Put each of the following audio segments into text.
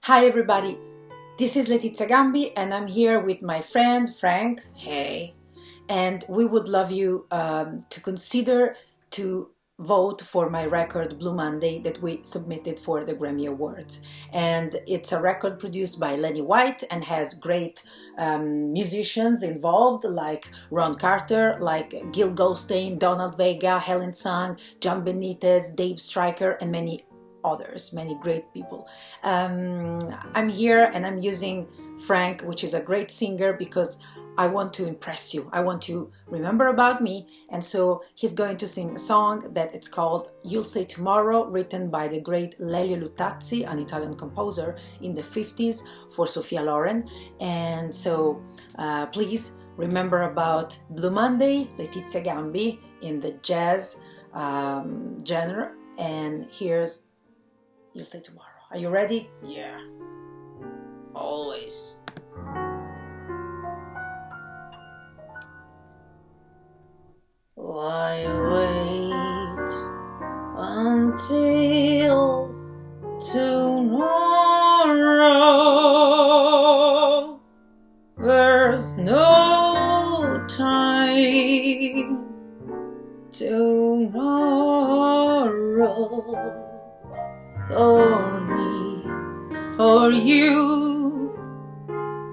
Hi everybody, this is Letizia Gambi and I'm here with my friend Frank. Hey, and we would love you to consider to vote for my record Blue Monday that we submitted for the Grammy Awards. And it's a record produced by Lenny White and has great musicians involved like Ron Carter, like Gil Goldstein, Donald Vega, Helen Sung, John Benitez, Dave Stryker, and many others, many great people. I'm here and I'm using Frank, which is a great singer, because I want to impress you. I want to remember about me, and so he's going to sing a song that it's called You'll Say Tomorrow, written by the great Lelio Luttazzi, an Italian composer in the 50s for Sophia Loren. And so please remember about Blue Monday, Letizia Gambi in the jazz genre, and here's You'll Say Tomorrow. Are you ready? Yeah. Always. Why wait until tomorrow? There's no time tomorrow. Only for you.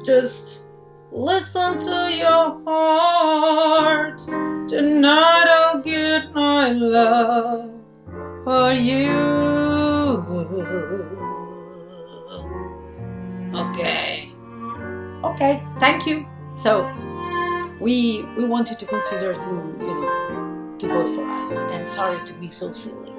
Just listen to your heart. Tonight I'll get my love for you. Okay, thank you. So we want you to consider to to vote for us, and sorry to be so silly.